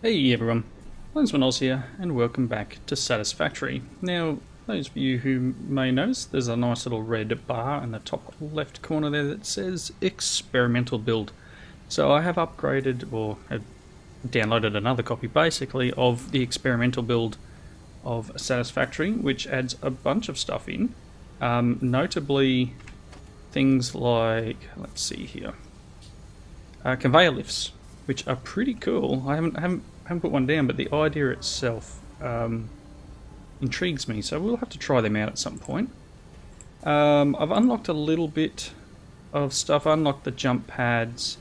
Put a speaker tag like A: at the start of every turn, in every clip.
A: Hey everyone, Lensman Oz here, and welcome back to Satisfactory. Now, those of you who may notice, there's a nice little red bar in the top left corner there that says Experimental Build. So I have upgraded, or have downloaded another copy basically, of the Experimental Build of Satisfactory, which adds a bunch of stuff in. Notably, things like, let's see here, conveyor lifts, which are pretty cool. I haven't put one down, but the idea itself intrigues me, so we'll have to try them out at some point. I've unlocked a little bit of stuff. I unlocked the jump pads.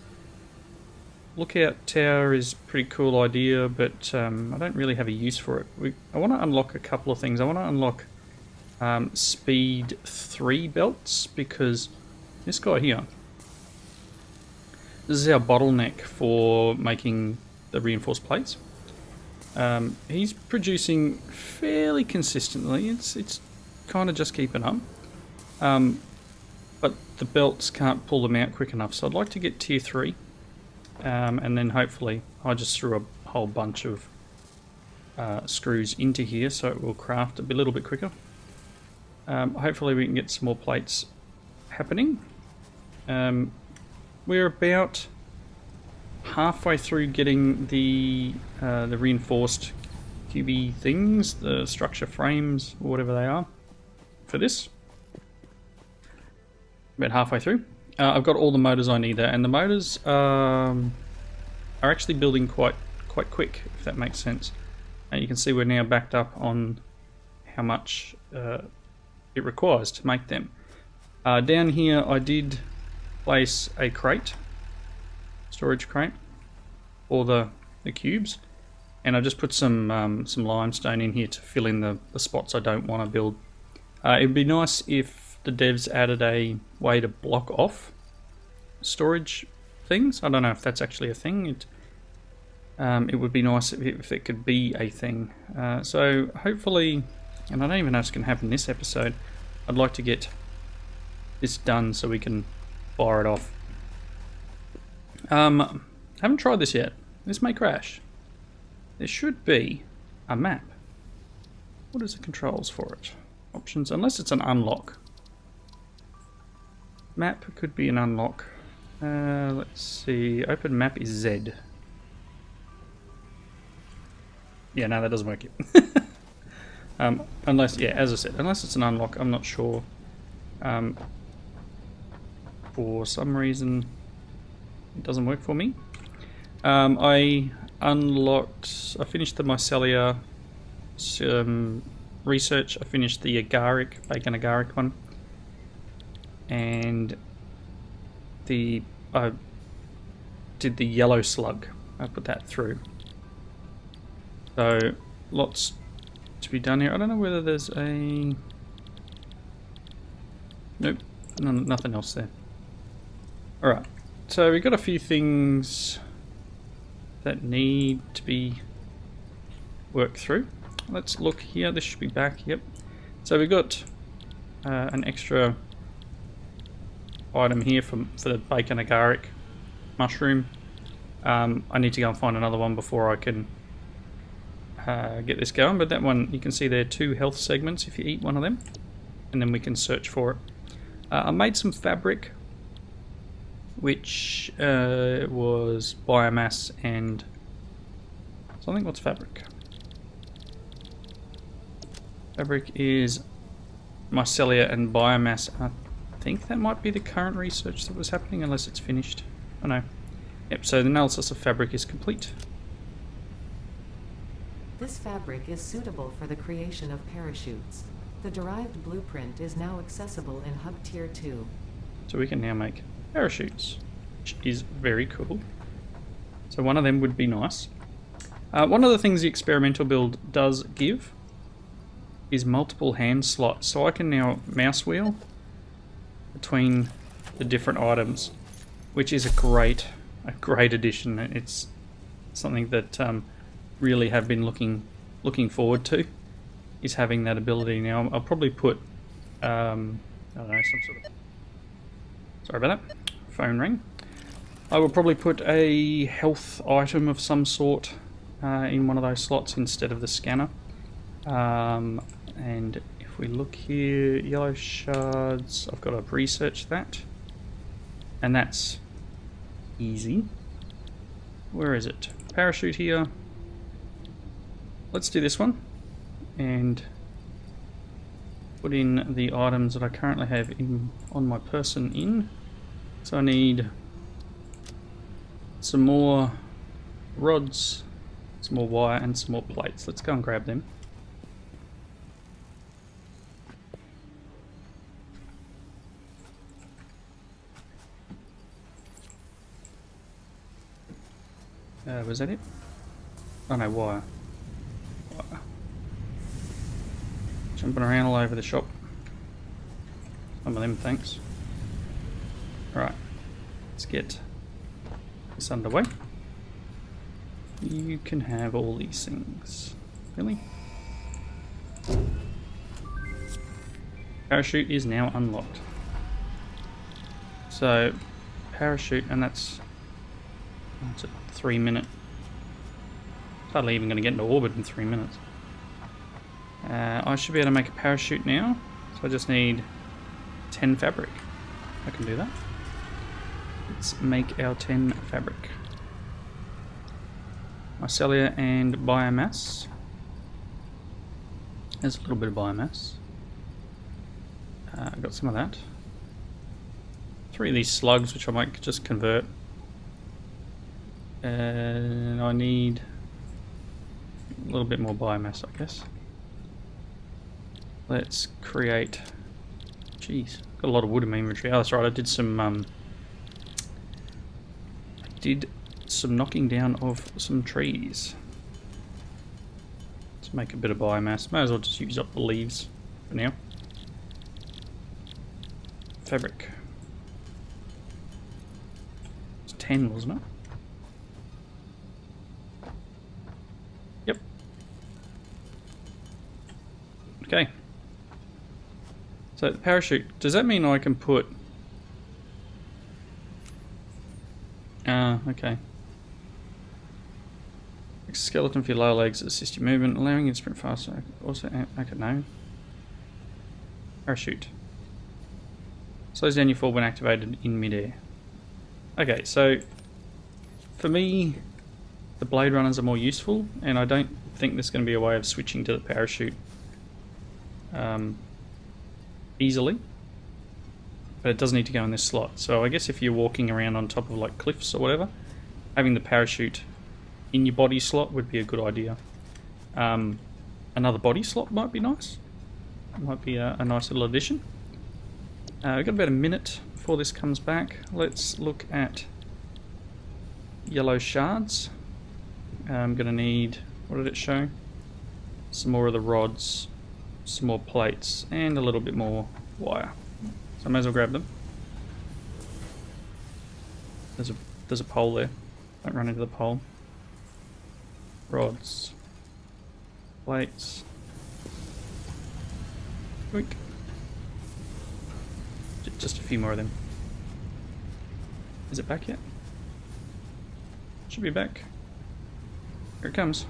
A: Lookout tower is a pretty cool idea, but I don't really have a use for it. I want to unlock a couple of things. I want to unlock speed 3 belts, because this guy here, this is our bottleneck for making the reinforced plates. He's producing fairly consistently. It's kind of just keeping up. But the belts can't pull them out quick enough, so I'd like to get tier 3. And then hopefully I just threw a whole bunch of screws into here so it will craft a little bit quicker. Hopefully we can get some more plates happening. We're about halfway through getting the reinforced QB things, the structure frames, or whatever they are, for this. About halfway through. I've got all the motors I need there, and the motors are actually building quite quick, if that makes sense. And you can see we're now backed up on how much it requires to make them. Down here I did place a crate, storage crate, for the cubes, and I've just put some limestone in here to fill in the spots I don't want to build. It'd be nice if the devs added a way to block off storage things. I don't know if that's actually a thing. It would be nice if it could be a thing. So hopefully, and I don't even know if it's going to happen this episode, I'd like to get this done so we can fire it off. Haven't tried this yet. This may crash. There should be a map. What is the controls for it? Options, unless it's an unlock. Map could be an unlock. Let's see. Open map is Z. Yeah, no, that doesn't work yet. Unless, yeah, as I said, unless it's an unlock, I'm not sure. For some reason, it doesn't work for me. I finished the mycelia research. I finished the bacon agaric one, and I did the yellow slug. I put that through. So lots to be done here. I don't know whether there's a... Nope, nothing else there. Alright, so we've got a few things that need to be worked through. Let's look here. This should be back. Yep. So we've got an extra item here for the bacon agaric mushroom. I need to go and find another one before I can get this going, but that one, you can see there are 2 health segments if you eat one of them, and then we can search for it. I made some fabric, which was biomass and something. What's fabric? Fabric is mycelia and biomass. I think that might be the current research that was happening, unless it's finished. I know. Yep, so the analysis of fabric is complete.
B: This fabric is suitable for the creation of parachutes. The derived blueprint is now accessible in Hub Tier 2.
A: So we can now make parachutes, which is very cool. So one of them would be nice. One of the things the experimental build does give is multiple hand slots, so I can now mouse wheel between the different items, which is a great addition. It's something that really have been looking forward to, is having that ability. Now I'll probably put I don't know, some sort of, sorry about that, phone ring. I will probably put a health item of some sort in one of those slots instead of the scanner. And if we look here, yellow shards, I've got to research that. And that's easy. Where is it? Parachute here. Let's do this one. And put in the items that I currently have on my person in. So I need some more rods, some more wire, and some more plates. Let's go and grab them. Was that it? Oh no, wire. Jumping around all over the shop. Some of them, thanks. Right, let's get this underway. You can have all these things. Really? Parachute is now unlocked. So, parachute, and that's a 3 minute. Hardly even going to get into orbit in 3 minutes. I should be able to make a parachute now, so I just need 10 fabric. I can do that. Let's make our 10 fabric. Mycelia and biomass. There's a little bit of biomass. I've got some of that. 3 of these slugs, which I might just convert. And I need a little bit more biomass, I guess. Let's create... Jeez, got a lot of wood in my inventory. Oh, that's right, I did some knocking down of some trees. Let's make a bit of biomass. Might as well just use up the leaves for now. Fabric. It's 10, wasn't it? Yep. Okay. So the parachute, does that mean I can put... okay. Skeleton for your lower legs that assist your movement, allowing you to sprint faster. Also, okay, no. Parachute. Slows down your fall when activated in midair. Okay, so for me, the Blade Runners are more useful, and I don't think there's going to be a way of switching to the parachute easily. But it does need to go in this slot. So I guess if you're walking around on top of like cliffs or whatever, having the parachute in your body slot would be a good idea. Another body slot might be nice. Might be a nice little addition. We've got about a minute before this comes back. Let's look at yellow shards. I'm going to need, what did it show? Some more of the rods, some more plates, and a little bit more wire. So I may as well grab them. There's a pole there. Don't run into the pole. Rods. Plates. Quick. Just a few more of them. Is it back yet? Should be back. Here it comes.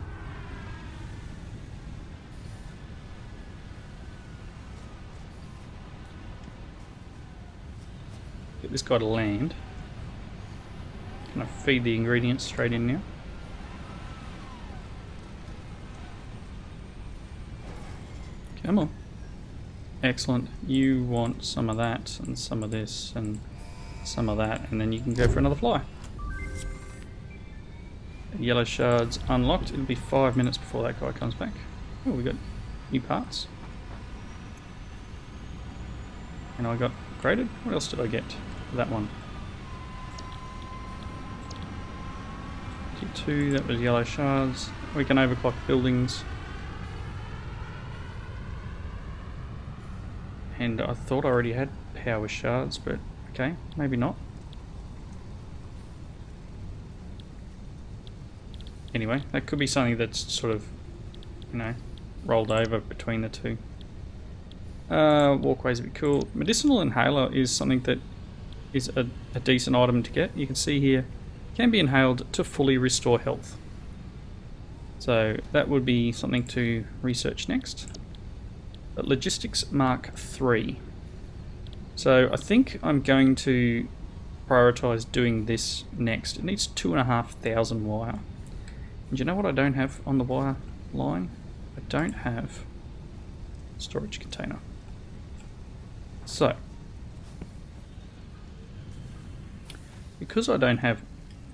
A: Get this guy to land. Can I feed the ingredients straight in now? Come on. Excellent. You want some of that and some of this and some of that, and then you can go for another fly. Yellow shards unlocked. It'll be 5 minutes before that guy comes back. Oh, we got new parts. And I got upgraded. What else did I get for that one? T2, that was yellow shards. We can overclock buildings. And I thought I already had power shards, but okay, maybe not. Anyway, that could be something that's sort of, you know, rolled over between the two. Walkways would be cool. Medicinal inhaler is something that is a decent item to get. You can see here, can be inhaled to fully restore health. So that would be something to research next. But Logistics Mark III. So I think I'm going to prioritize doing this next. It needs 2,500 wire. And you know what I don't have on the wire line? I don't have a storage container. So, because I don't have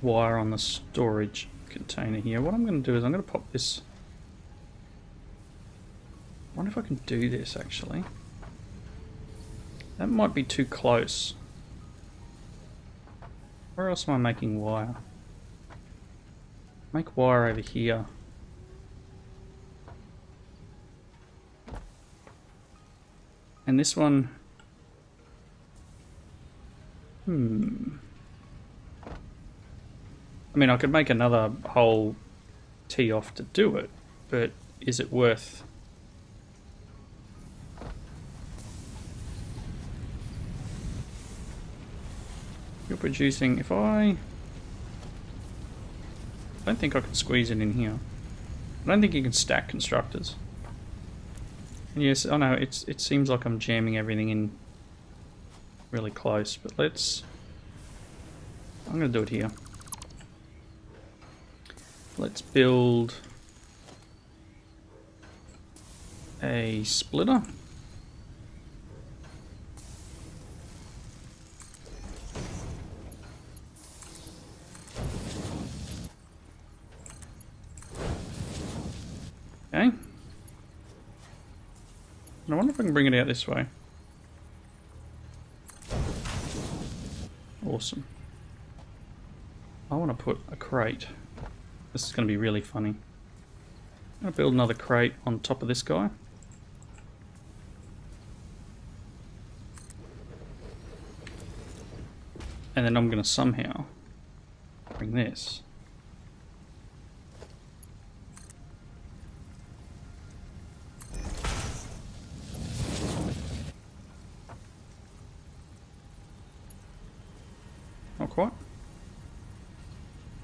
A: wire on the storage container here, what I'm going to do is I'm going to pop this. I wonder if I can do this actually. That might be too close. Where else am I making wire? Make wire over here. And this one... I mean, I could make another whole tee off to do it, but is it worth... You're producing... If I don't think I can squeeze it in here. I don't think you can stack constructors. And yes, I know it seems like I'm jamming everything in really close, but I'm going to do it here. Let's build a splitter. Okay. I wonder if I can bring it out this way. Awesome. I want to put a crate. This is going to be really funny. I'm going to build another crate on top of this guy. And then I'm going to somehow bring this. Not quite.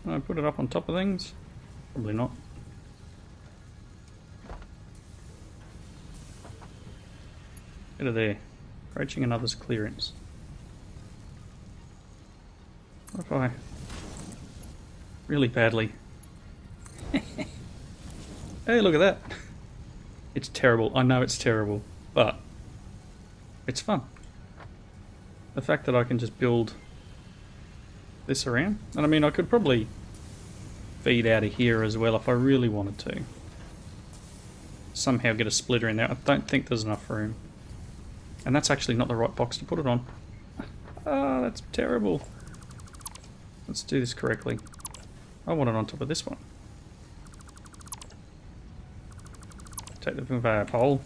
A: Can I put it up on top of things? Probably not. Get it there. Approaching another's clearance. What if I... really badly... Hey, look at that! It's terrible. I know it's terrible, but it's fun. The fact that I can just build this around, and I mean I could probably feed out of here as well if I really wanted to. Somehow get a splitter in there. I don't think there's enough room. And that's actually not the right box to put it on. Ah, that's terrible. Let's do this correctly. I want it on top of this one. Take the conveyor pole.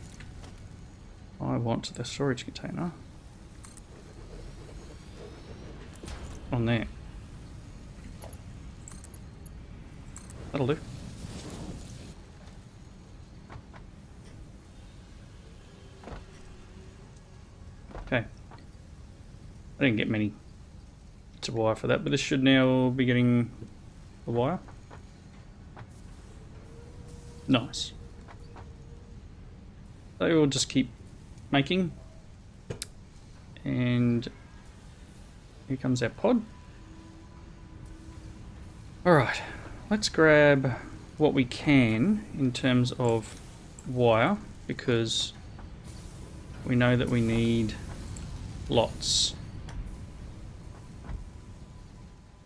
A: I want the storage container on there. That'll do. Okay. I didn't get many to wire for that, but this should now be getting the wire. Nice. So we'll just keep making. And here comes our pod. Alright, let's grab what we can in terms of wire, because we know that we need lots.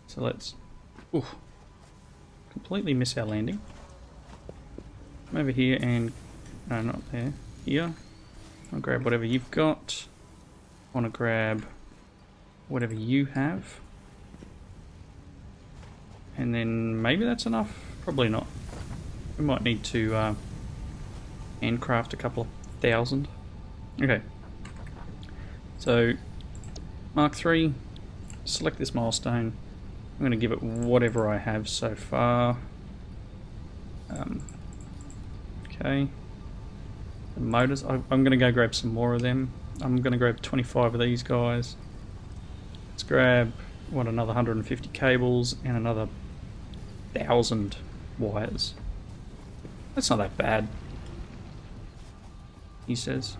A: So let's completely miss our landing. Come over here and no, not there. Here. I'll grab whatever you've got. I want to grab whatever you have. And then maybe that's enough? Probably not. We might need to handcraft a couple of thousand. Okay. So, Mark III, select this milestone. I'm going to give it whatever I have so far. Okay. The motors, I'm going to go grab some more of them. I'm going to grab 25 of these guys. Let's grab, what, another 150 cables and another 1,000 wires. That's not that bad, he says.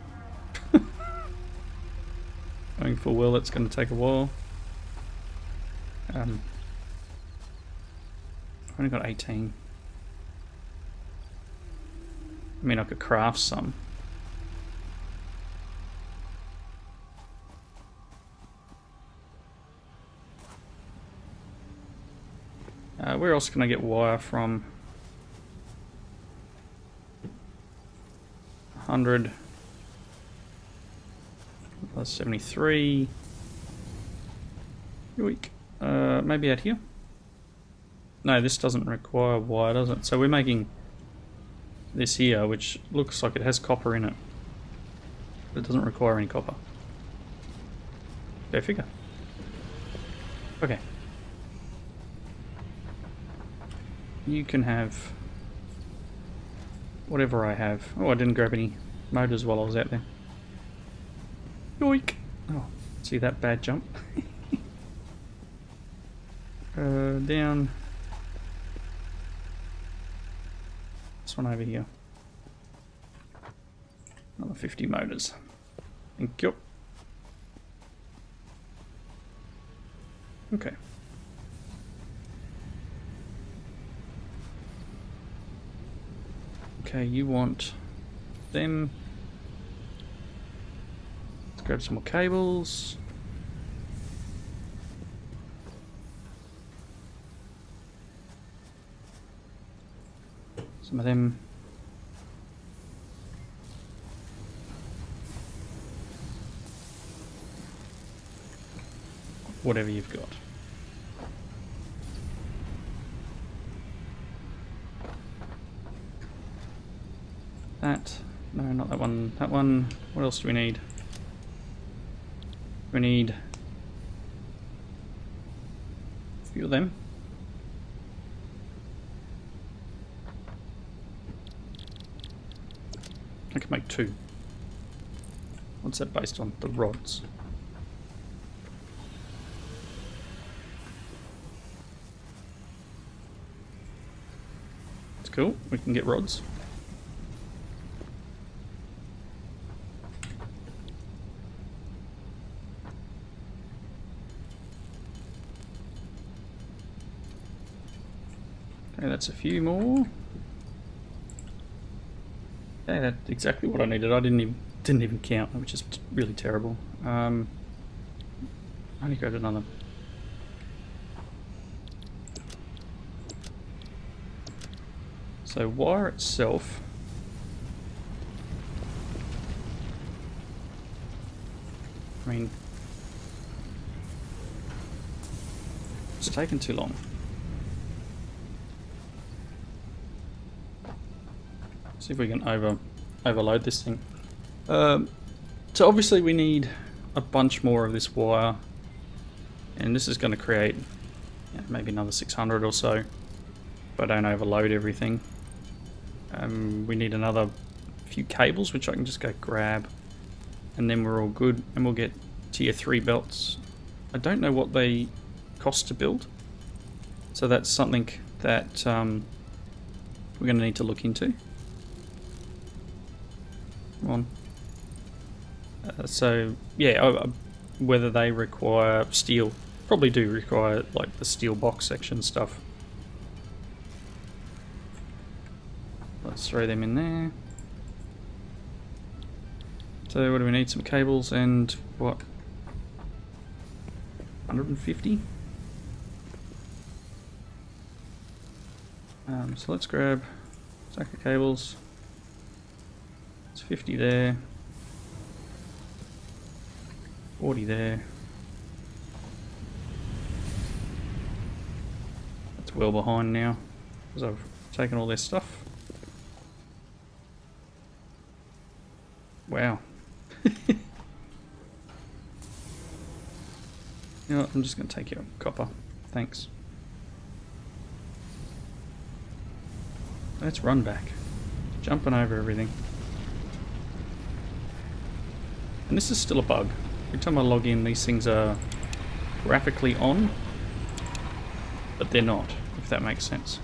A: Going for well, it's going to take a while. I've only got 18. I mean, I could craft some. Where else can I get wire from? 100 plus 73. Yoink. Maybe out here? No, this doesn't require wire, does it? So we're making this here, which looks like it has copper in it. But it doesn't require any copper. Go figure. Okay. You can have whatever I have. Oh, I didn't grab any motors while I was out there. Yoink! Oh, see that bad jump? Down. This one over here. Another 50 motors. Thank you. Okay. Okay, you want them. Let's grab some more cables. Some of them. Whatever you've got. That. No, not that one. That one. What else do we need? We need a few of them. I can make 2. What's that based on? The rods. It's cool. We can get rods. Okay, that's a few more. Okay, that's exactly what I needed. I didn't even count, which is really terrible. I only grabbed another. So wire itself. I mean, it's taken too long. See if we can overload this thing. So obviously we need a bunch more of this wire, and this is going to create maybe another 600 or so if I don't overload everything. We need another few cables, which I can just go grab, and then we're all good, and we'll get tier 3 belts. I don't know what they cost to build, so that's something that we're going to need to look into. Come on. So yeah, whether they require steel, probably do require like the steel box section stuff. Let's throw them in there. So what do we need? Some cables and what? 150? So let's grab a stack of cables. It's 50 there. 40 there. That's well behind now because I've taken all their stuff. Wow. You know what, I'm just going to take your copper. Thanks. Let's run back. Jumping over everything. And this is still a bug. Every time I log in, these things are graphically on, but they're not, if that makes sense.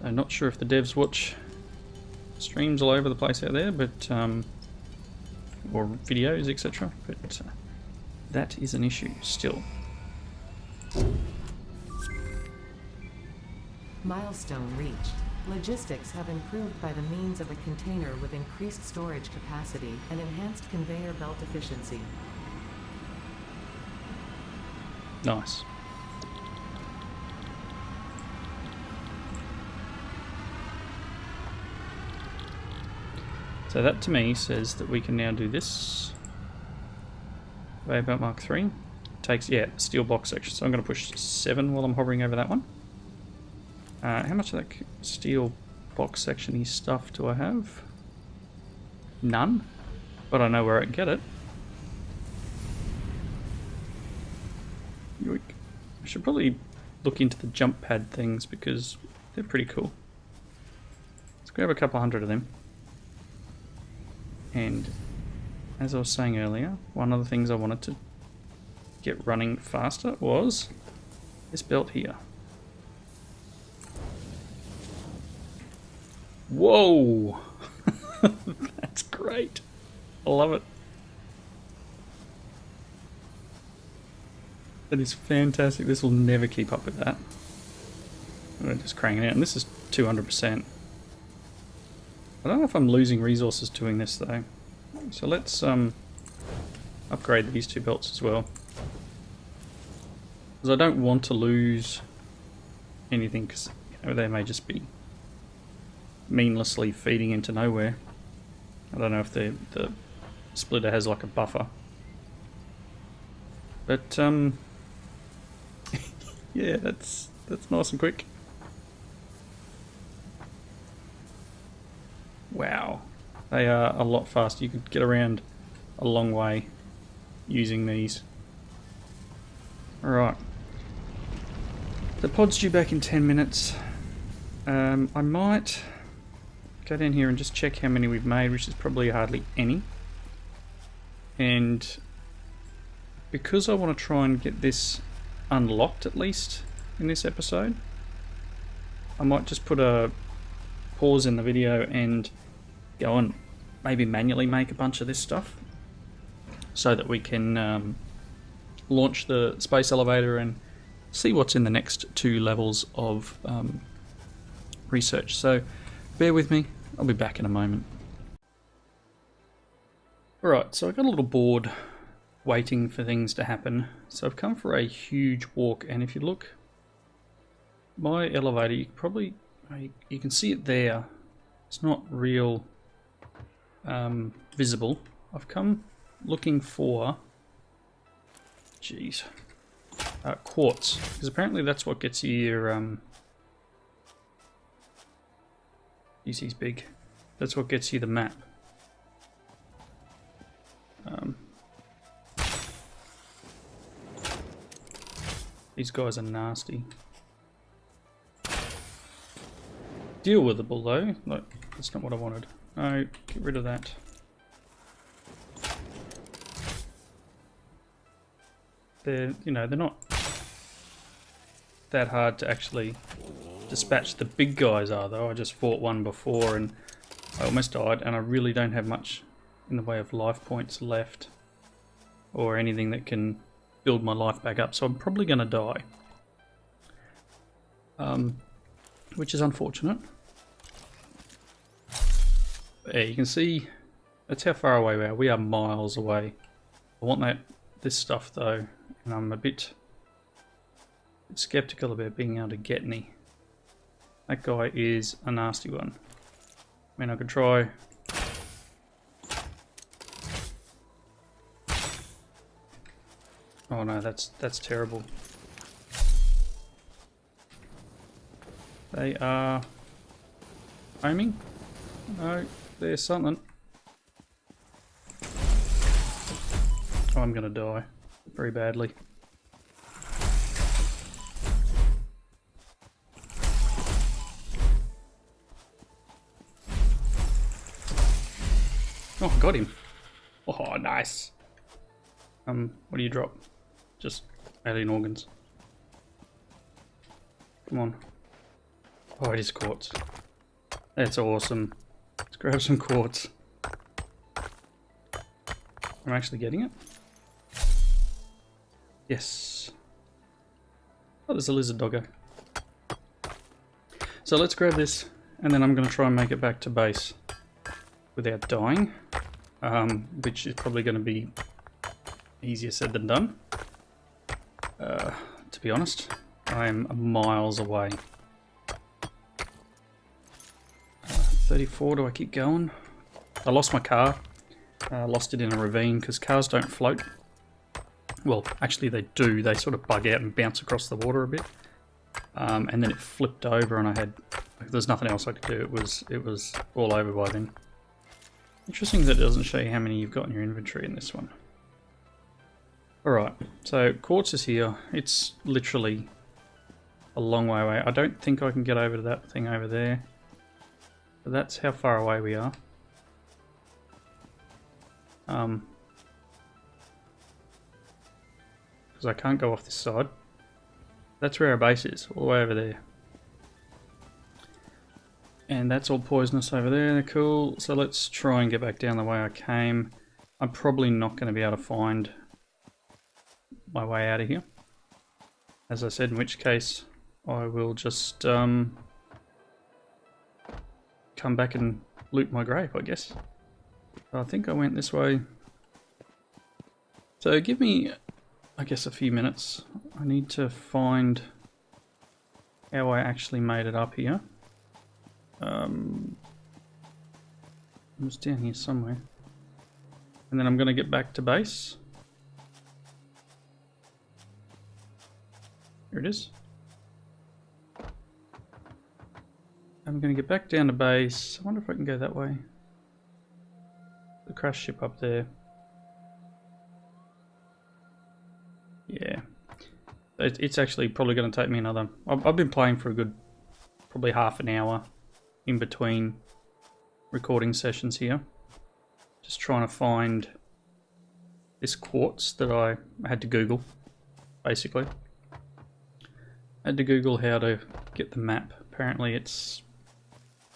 A: I'm not sure if the devs watch streams all over the place out there, but or videos, etc. But that is an issue still.
B: Milestone reached. Logistics have improved by the means of a container with increased storage capacity and enhanced conveyor belt efficiency.
A: Nice. So that to me says that we can now do this. Conveyor belt Mark 3. Takes, yeah, steel box section. So I'm going to push 7 while I'm hovering over that one. How much of that steel box section-y stuff do I have? None. But I know where I can get it. Yoink. I should probably look into the jump pad things because they're pretty cool. Let's grab a couple hundred of them. And as I was saying earlier, one of the things I wanted to get running faster was this belt here. Whoa! That's great. I love it. That is fantastic. This will never keep up with that. I'm going to just crank it out. And this is 200%. I don't know if I'm losing resources doing this though. So let's upgrade these 2 belts as well. Because I don't want to lose anything, because you know, they may just be meaninglessly feeding into nowhere. I don't know if the splitter has like a buffer. But yeah, that's nice and quick. Wow, they are a lot faster. You could get around a long way using these. Alright. The pod's due back in 10 minutes. I might go down here and just check how many we've made, which is probably hardly any. And because I want to try and get this unlocked at least in this episode, I might just put a pause in the video and go and maybe manually make a bunch of this stuff so that we can launch the space elevator and see what's in the next 2 levels of research. So bear with me, I'll be back in a moment. Alright, so I got a little bored waiting for things to happen, so I've come for a huge walk, and if you look, my elevator, you can see it there. It's not real visible. I've come looking for, quartz, because apparently that's what gets you your UC's big. That's what gets you the map. These guys are nasty. Deal with the bull though. No, that's not what I wanted. No, get rid of that. They're not that hard to actually dispatch. The big guys are though. I just fought one before and I almost died, and I really don't have much in the way of life points left or anything that can build my life back up, so I'm probably going to die, which is unfortunate. But yeah, you can see that's how far away we are. We are miles away. I want this stuff though, and I'm a bit skeptical about being able to get any. That guy is a nasty one. I mean, I could try. Oh no, that's terrible. They are aiming? No, there's something. Oh, I'm gonna die very badly. Oh, I got him. Oh, nice. What do you drop? Just alien organs. Come on. Oh, it is quartz. That's awesome. Let's grab some quartz. I'm actually getting it. Yes. Oh, there's a lizard doggo. So let's grab this, and then I'm going to try and make it back to base without dying, which is probably going to be easier said than done. To be honest, I'm miles away. 34, do I keep going? I lost my car. Lost it in a ravine because cars don't float. Well, actually they do. They sort of bug out and bounce across the water a bit. And then it flipped over and I had... There's nothing else I could do. It was all over by then. Interesting that it doesn't show you how many you've got in your inventory in this one. Alright, so quartz is here. It's literally a long way away. I don't think I can get over to that thing over there. But that's how far away we are. Because I can't go off this side. That's where our base is, all the way over there. And that's all poisonous over there, cool. So let's try and get back down the way I came. I'm probably not going to be able to find my way out of here. As I said, in which case I will just come back and loot my grave, I guess. I think I went this way. So give me, I guess, a few minutes. I need to find how I actually made it up here. It was down here somewhere. And then I'm going to get back to base. Here it is. I'm going to get back down to base. I wonder if I can go that way. The crash ship up there. Yeah. It's actually probably going to take me another... I've been playing for a good probably half an hour in between recording sessions here. Just trying to find this quartz that I had to Google, basically. I had to Google how to get the map. Apparently it's...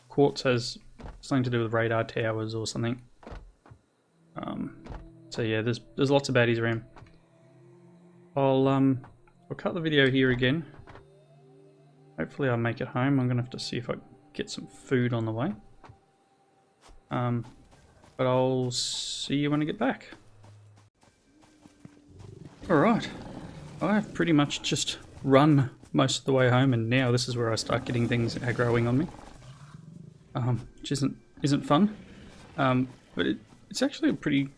A: Quartz has something to do with radar towers or something. So yeah, there's lots of baddies around. I'll cut the video here again. Hopefully I'll make it home. I'm gonna have to see if I can get some food on the way. But I'll see you when I get back. Alright, I've pretty much just run most of the way home, and now this is where I start getting things aggroing on me. Which isn't fun. But it's actually a pretty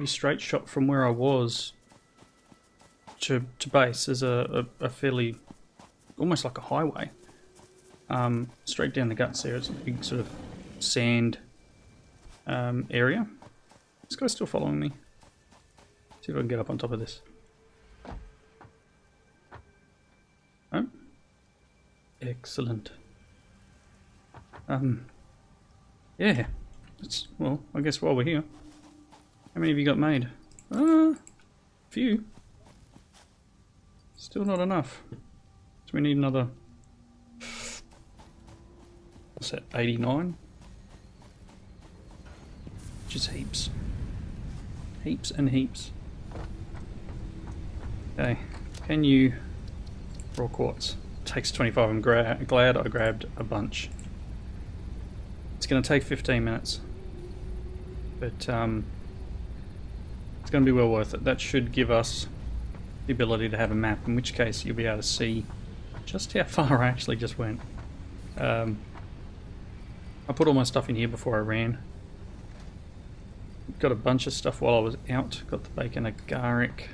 A: straight shot from where I was to base. There's a fairly, almost like a highway. Straight down the guts there. It's a big sort of sand area. This guy's still following me. See if I can get up on top of this. Oh. Excellent. Yeah. Well, I guess while we're here. How many have you got made? Few. Still not enough. So we need another... What's that, 89? Which is heaps. Heaps and heaps. Okay, can you... Raw quartz. Takes 25, I'm glad I grabbed a bunch. It's going to take 15 minutes. But it's going to be well worth it. That should give us the ability to have a map, in which case you'll be able to see just how far I actually just went. I put all my stuff in here before I ran. Got a bunch of stuff while I was out. Got the bacon agaric.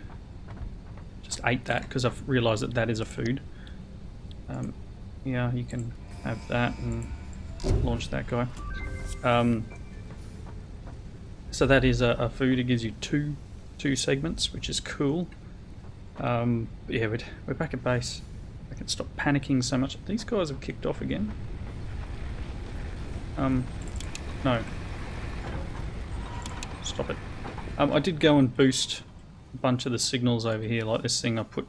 A: Just ate that because I've realised that that is a food. Yeah, you can have that and launch that guy. So that is a food. It gives you two segments, which is cool. Yeah, we're back at base. I can stop panicking so much. These guys have kicked off again. No. Stop it. I did go and boost a bunch of the signals over here, like this thing. I put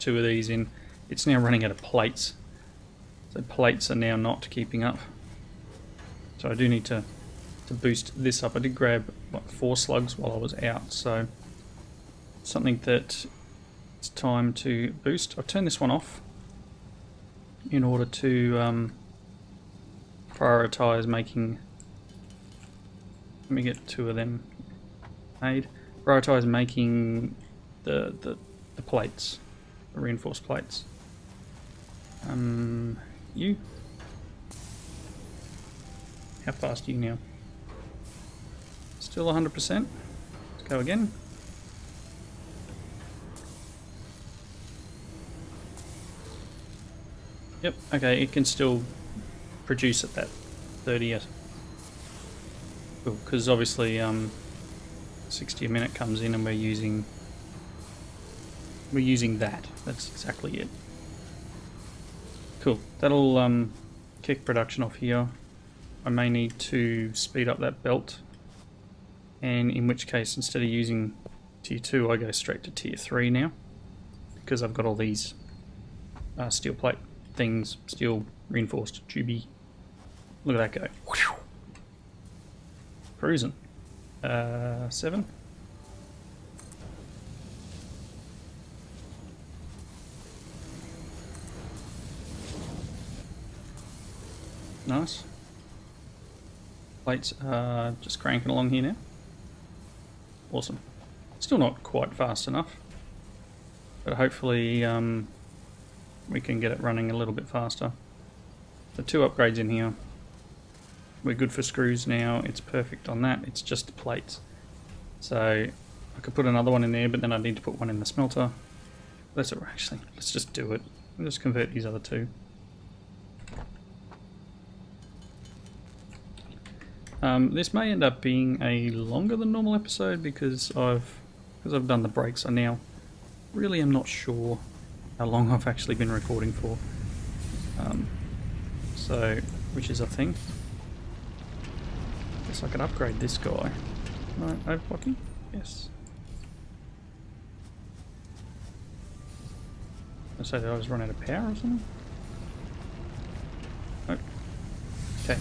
A: 2 of these in. It's now running out of plates. So plates are now not keeping up. So I do need to boost this up. I did grab what, 4 slugs while I was out, so something that it's time to boost. I've turned this one off in order to prioritize making. Let me get 2 of them made. Prioritize making the plates, the reinforced plates. You. How fast are you now? Still 100%. Let's go again. Yep, okay, it can still produce at that 30. Because obviously 60 a minute comes in and we're using that. That's exactly it. Cool. That'll kick production off here. I may need to speed up that belt, and in which case instead of using tier 2 I go straight to tier 3 now, because I've got all these steel plate things, steel reinforced tubey. Look at that go. Cruising. 7. Nice. Plates are just cranking along here now. Awesome. Still not quite fast enough, but hopefully we can get it running a little bit faster. The 2 upgrades in here. We're good for screws now. It's perfect on that. It's just plates. So I could put another one in there, but then I need to put one in the smelter. Let's just do it. We'll just convert these other 2. This may end up being a longer than normal episode because I've done the breaks. I now really am not sure how long I've actually been recording for. So, which is a thing. Guess I could upgrade this guy. Right, overclocking? Yes. I say that I was run out of power or something? Oh. Okay.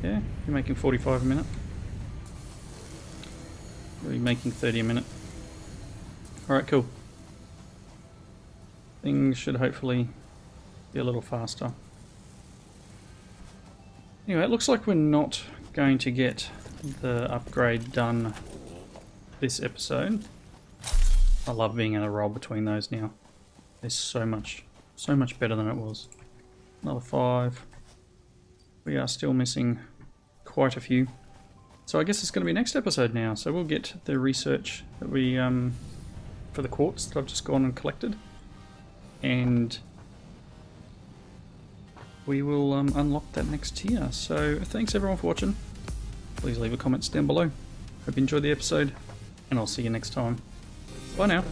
A: Yeah, you're making 45 a minute. You're making 30 a minute. Alright, cool. Things should hopefully be a little faster. Anyway, it looks like we're not going to get the upgrade done this episode. I love being able to roll between those now. It's so much better than it was. Another 5. We are still missing quite a few. So I guess it's going to be next episode now. So we'll get the research that we, for the quartz that I've just gone and collected. And we will unlock that next tier. So thanks everyone for watching. Please leave a comment down below. Hope you enjoyed the episode, and I'll see you next time. Bye now.